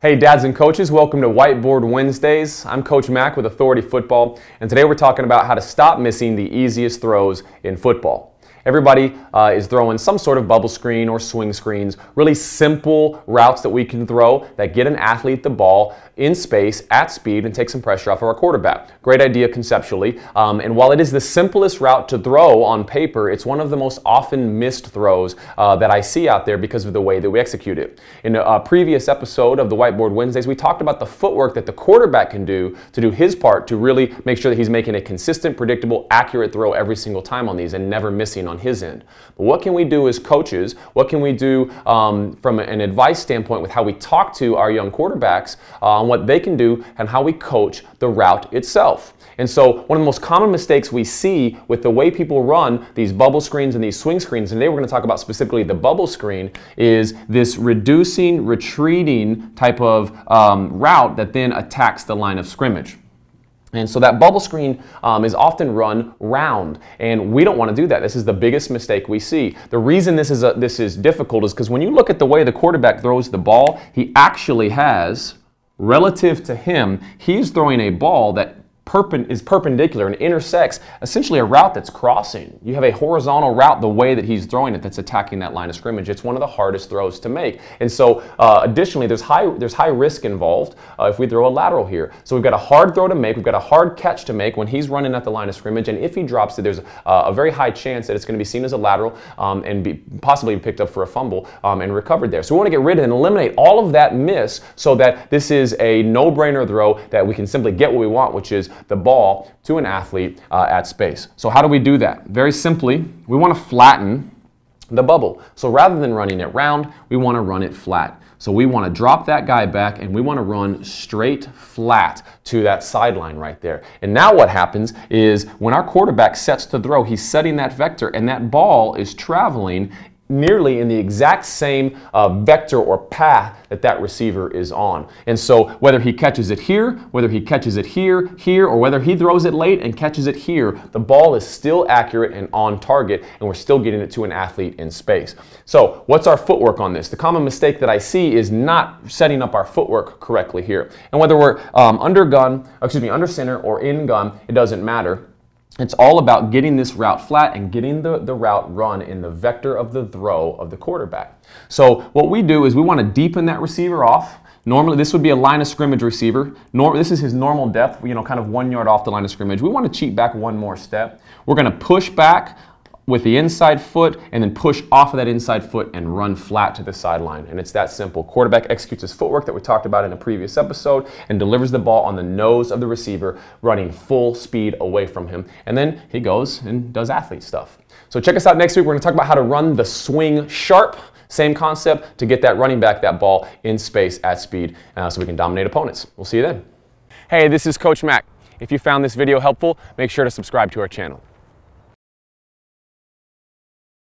Hey dads and coaches, welcome to Whiteboard Wednesdays. I'm Coach Mac with Authority Football, and today we're talking about how to stop missing the easiest throws in football. Everybody is throwing some sort of bubble screen or swing screens, really simple routes that we can throw that get an athlete the ball in space at speed and take some pressure off of our quarterback. Great idea conceptually, and while it is the simplest route to throw on paper, it's one of the most often missed throws that I see out there because of the way that we execute it. In a previous episode of the Whiteboard Wednesdays, we talked about the footwork that the quarterback can do to do his part to really make sure that he's making a consistent, predictable, accurate throw every single time on these and never missing on his end. But what can we do as coaches? What can we do from an advice standpoint with how we talk to our young quarterbacks on what they can do and how we coach the route itself? And so one of the most common mistakes we see with the way people run these bubble screens and these swing screens, and today we're going to talk about specifically the bubble screen, is this reducing, retreating type of route that then attacks the line of scrimmage. And so that bubble screen is often run round, and we don't want to do that. This is the biggest mistake we see. The reason this is difficult is because when you look at the way the quarterback throws the ball, he actually has, relative to him, he's throwing a ball that is perpendicular and intersects essentially a route that's crossing. You have a horizontal route the way that he's throwing it that's attacking that line of scrimmage. It's one of the hardest throws to make. And so additionally, there's high risk involved if we throw a lateral here. So we've got a hard throw to make, we've got a hard catch to make when he's running at the line of scrimmage, and if he drops it, there's a very high chance that it's going to be seen as a lateral and be possibly picked up for a fumble and recovered there. So we want to get rid of and eliminate all of that miss so that this is a no-brainer throw that we can simply get what we want, which is the ball to an athlete at space. So how do we do that? Very simply, we want to flatten the bubble. So rather than running it round, we want to run it flat. So we want to drop that guy back and we want to run straight flat to that sideline right there. And now what happens is when our quarterback sets to throw, he's setting that vector and that ball is traveling nearly in the exact same vector or path that receiver is on. And so whether he catches it here, whether he catches it here, or whether he throws it late and catches it here, the ball is still accurate and on target, and we're still getting it to an athlete in space. So what's our footwork on this? The common mistake that I see is not setting up our footwork correctly here. And whether we're under center or in gun, it doesn't matter. It's all about getting this route flat and getting the route run in the vector of the throw of the quarterback. So what we do is we want to deepen that receiver off. Normally this would be a line of scrimmage receiver. This is his normal depth, kind of 1 yard off the line of scrimmage. We want to cheat back one more step. We're going to push back with the inside foot and then push off of that inside foot and run flat to the sideline. And it's that simple. Quarterback executes his footwork that we talked about in a previous episode and delivers the ball on the nose of the receiver, running full speed away from him. And then he goes and does athlete stuff. So check us out next week. We're going to talk about how to run the swing sharp. Same concept to get that running back that ball in space at speed so we can dominate opponents. We'll see you then. Hey, this is Coach Mac. If you found this video helpful, make sure to subscribe to our channel.